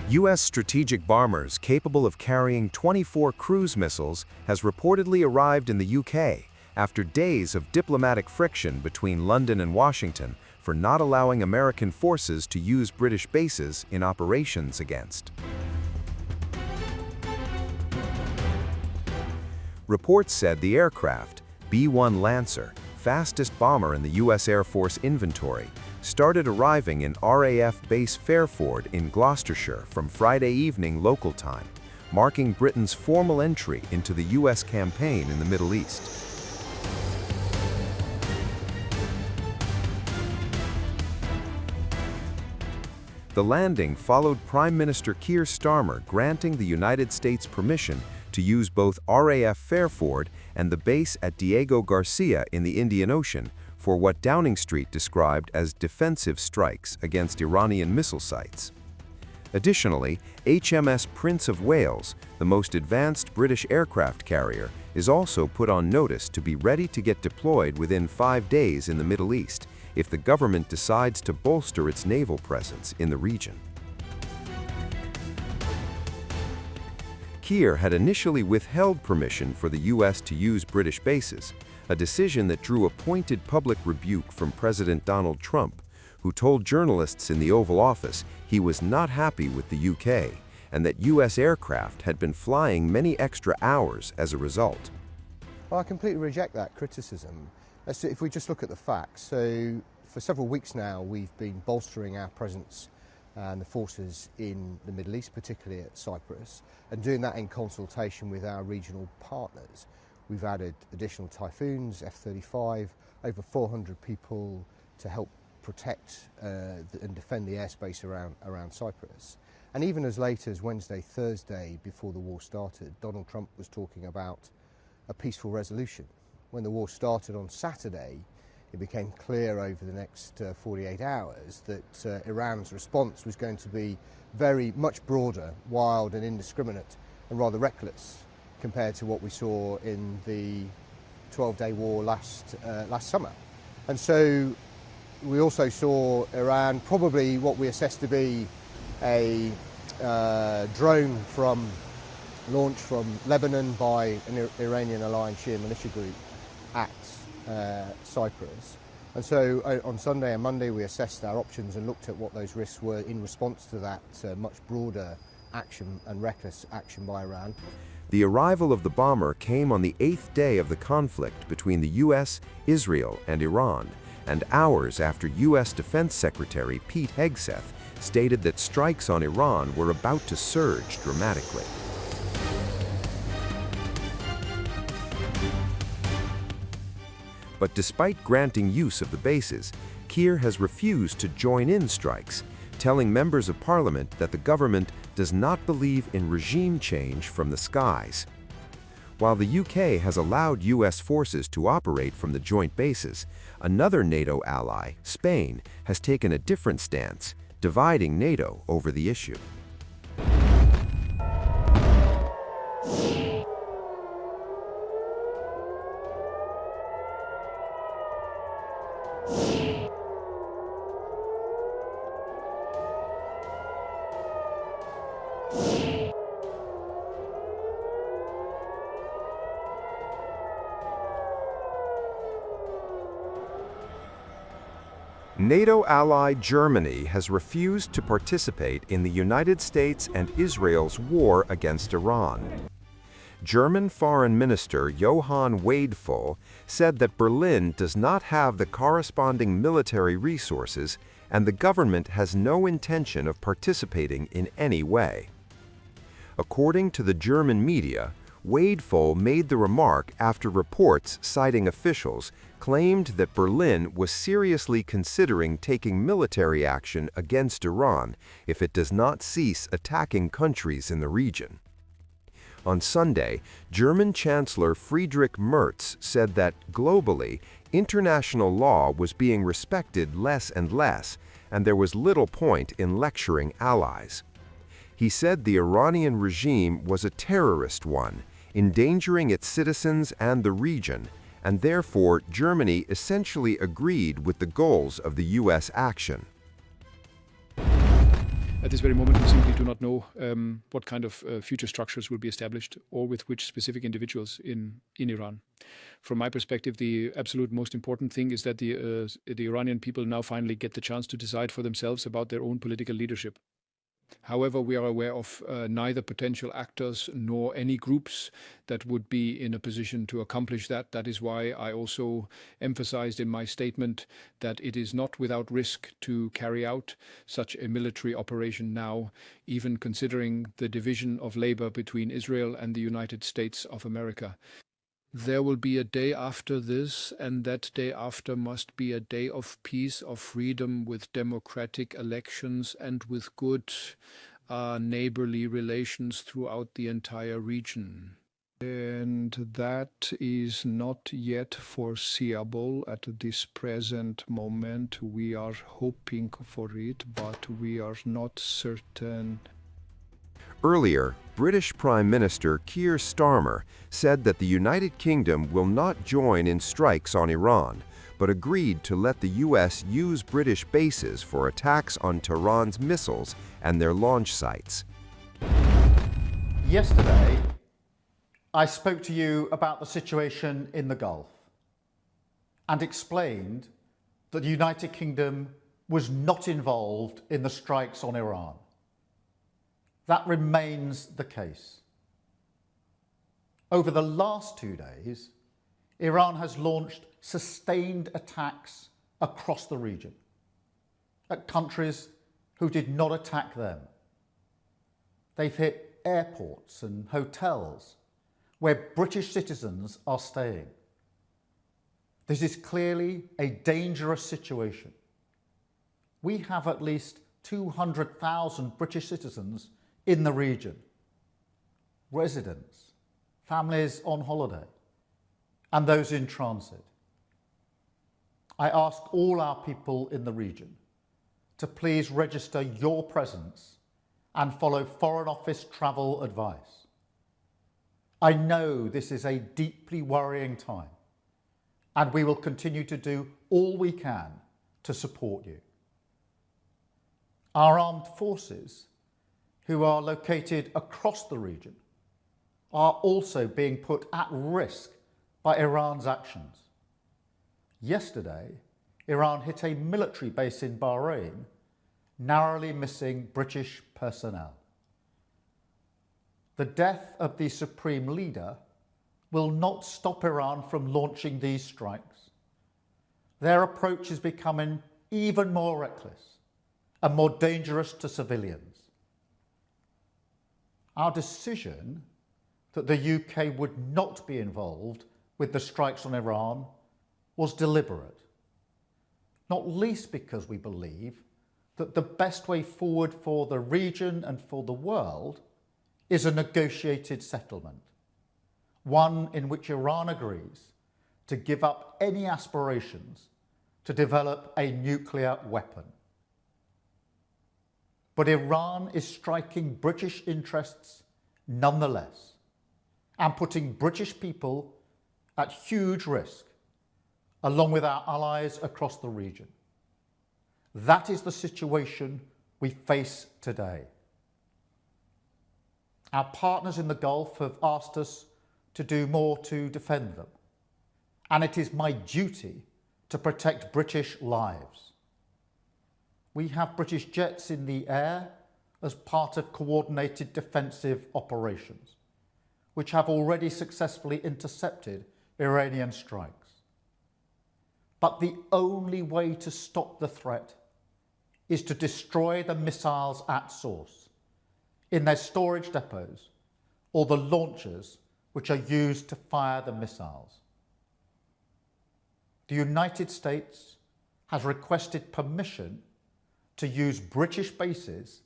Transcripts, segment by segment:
U.S. strategic bombers capable of carrying 24 cruise missiles has reportedly arrived in the UK after days of diplomatic friction between London and Washington for not allowing American forces to use British bases in operations against. Reports said the aircraft, B-1 Lancer, fastest bomber in the U.S. Air Force inventory, started arriving in RAF Base Fairford in Gloucestershire from Friday evening local time, marking Britain's formal entry into the U.S. campaign in the Middle East. The landing followed Prime Minister Keir Starmer granting the United States permission to use both RAF Fairford and the base at Diego Garcia in the Indian Ocean for what Downing Street described as defensive strikes against Iranian missile sites. Additionally, HMS Prince of Wales, the most advanced British aircraft carrier, is also put on notice to be ready to get deployed within 5 days in the Middle East if the government decides to bolster its naval presence in the region. Keir had initially withheld permission for the U.S. to use British bases, a decision that drew a pointed public rebuke from President Donald Trump, who told journalists in the Oval Office he was not happy with the UK and that U.S. aircraft had been flying many extra hours as a result. Well, I completely reject that criticism. If we just look at the facts, so for several weeks now we've been bolstering our presence and the forces in the Middle East, particularly at Cyprus, and doing that in consultation with our regional partners. We've added additional Typhoons, F-35, over 400 people to help protect and defend the airspace around Cyprus. And even as late as Wednesday, Thursday, before the war started, Donald Trump was talking about a peaceful resolution. When the war started on Saturday, it became clear over the next 48 hours that Iran's response was going to be very much broader, wild and indiscriminate and rather reckless compared to what we saw in the 12-day war last summer. And so we also saw Iran, probably what we assess to be a drone launched from Lebanon by an Iranian-aligned Shia militia group at Cyprus. And so on Sunday and Monday we assessed our options and looked at what those risks were in response to that much broader action and reckless action by Iran. The arrival of the bomber came on the 8th day of the conflict between the U.S., Israel, and Iran, and hours after U.S. Defense Secretary Pete Hegseth stated that strikes on Iran were about to surge dramatically. But despite granting use of the bases, Keir has refused to join in strikes, telling members of parliament that the government does not believe in regime change from the skies. While the UK has allowed US forces to operate from the joint bases, another NATO ally, Spain, has taken a different stance, dividing NATO over the issue. NATO ally Germany has refused to participate in the United States and Israel's war against Iran. German Foreign Minister Johann Wadephul said that Berlin does not have the corresponding military resources and the government has no intention of participating in any way. According to the German media, Wadephul made the remark after reports citing officials claimed that Berlin was seriously considering taking military action against Iran if it does not cease attacking countries in the region. On Sunday, German Chancellor Friedrich Merz said that, globally, international law was being respected less and less, and there was little point in lecturing allies. He said the Iranian regime was a terrorist one, endangering its citizens and the region, and therefore Germany essentially agreed with the goals of the U.S. action. At this very moment, we simply do not know what kind of future structures will be established or with which specific individuals in Iran. From my perspective, the absolute most important thing is that the Iranian people now finally get the chance to decide for themselves about their own political leadership. However, we are aware of neither potential actors nor any groups that would be in a position to accomplish that. That is why I also emphasized in my statement that it is not without risk to carry out such a military operation now, even considering the division of labor between Israel and the United States of America. There will be a day after this, and that day after must be a day of peace, of freedom, with democratic elections and with good neighborly relations throughout the entire region. And that is not yet foreseeable at this present moment. We are hoping for it, but we are not certain. Earlier, British Prime Minister Keir Starmer said that the United Kingdom will not join in strikes on Iran, but agreed to let the U.S. use British bases for attacks on Tehran's missiles and their launch sites. Yesterday, I spoke to you about the situation in the Gulf and explained that the United Kingdom was not involved in the strikes on Iran. That remains the case. Over the last 2 days, Iran has launched sustained attacks across the region at countries who did not attack them. They've hit airports and hotels where British citizens are staying. This is clearly a dangerous situation. We have at least 200,000 British citizens in the region, residents, families on holiday, and those in transit. I ask all our people in the region to please register your presence and follow Foreign Office travel advice. I know this is a deeply worrying time, and we will continue to do all we can to support you. Our armed forces, who are located across the region, are also being put at risk by Iran's actions. Yesterday, Iran hit a military base in Bahrain, narrowly missing British personnel. The death of the supreme leader will not stop Iran from launching these strikes. Their approach is becoming even more reckless and more dangerous to civilians. Our decision that the UK would not be involved with the strikes on Iran was deliberate, not least because we believe that the best way forward for the region and for the world is a negotiated settlement, one in which Iran agrees to give up any aspirations to develop a nuclear weapon. But Iran is striking British interests nonetheless and putting British people at huge risk, along with our allies across the region. That is the situation we face today. Our partners in the Gulf have asked us to do more to defend them, and it is my duty to protect British lives. We have British jets in the air as part of coordinated defensive operations, which have already successfully intercepted Iranian strikes. But the only way to stop the threat is to destroy the missiles at source, in their storage depots, or the launchers which are used to fire the missiles. The United States has requested permission to use British bases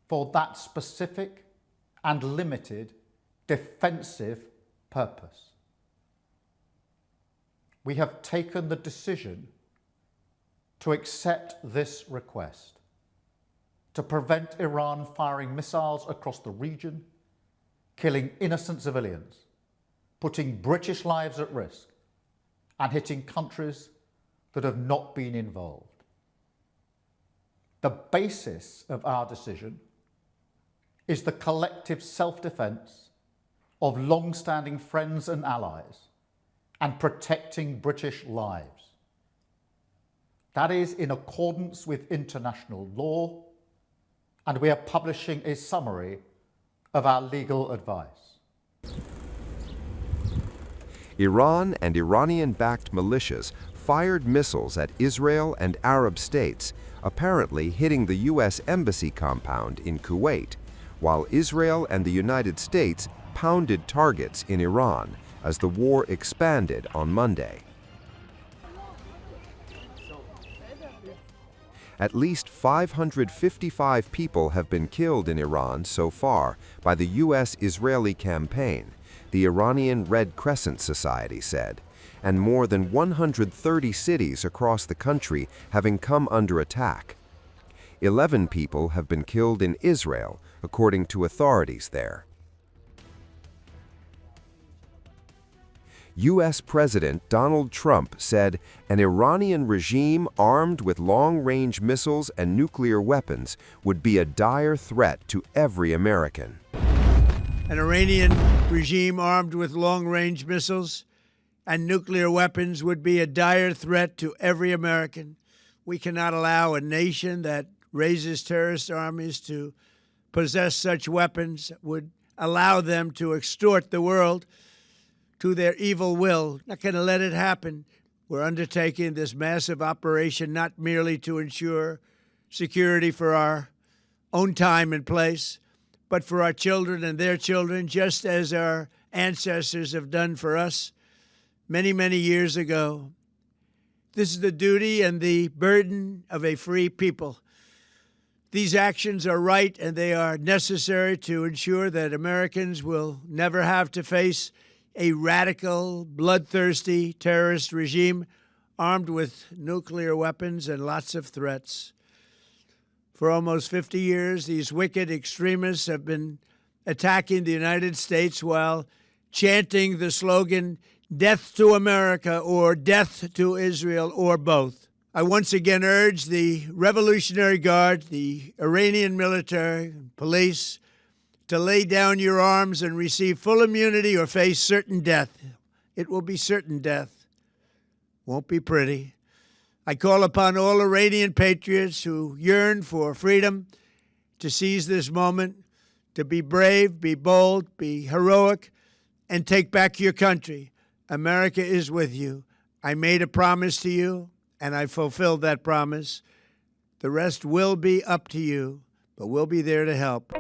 for that specific and limited defensive purpose. We have taken the decision to accept this request, to prevent Iran firing missiles across the region, killing innocent civilians, putting British lives at risk, and hitting countries that have not been involved. The basis of our decision is the collective self-defence of long-standing friends and allies and protecting British lives. That is in accordance with international law, and we are publishing a summary of our legal advice. Iran and Iranian-backed militias fired missiles at Israel and Arab states, apparently hitting the U.S. Embassy compound in Kuwait, while Israel and the United States pounded targets in Iran as the war expanded on Monday. At least 555 people have been killed in Iran so far by the U.S.-Israeli campaign, the Iranian Red Crescent Society said, and more than 130 cities across the country having come under attack. 11 people have been killed in Israel, according to authorities there. U.S. President Donald Trump said an Iranian regime armed with long-range missiles and nuclear weapons would be a dire threat to every American. An Iranian regime armed with long-range missiles and nuclear weapons would be a dire threat to every American. We cannot allow a nation that raises terrorist armies to possess such weapons, would allow them to extort the world to their evil will. Not going to let it happen. We're undertaking this massive operation not merely to ensure security for our own time and place, but for our children and their children, just as our ancestors have done for us many, many years ago. This is the duty and the burden of a free people. These actions are right and they are necessary to ensure that Americans will never have to face a radical, bloodthirsty terrorist regime armed with nuclear weapons and lots of threats. For almost 50 years, these wicked extremists have been attacking the United States while chanting the slogan, "Death to America" or "Death to Israel" or both. I once again urge the Revolutionary Guard, the Iranian military, and police, to lay down your arms and receive full immunity or face certain death. It will be certain death. Won't be pretty. I call upon all Iranian patriots who yearn for freedom to seize this moment, to be brave, be bold, be heroic, and take back your country. America is with you. I made a promise to you, and I fulfilled that promise. The rest will be up to you, but we'll be there to help.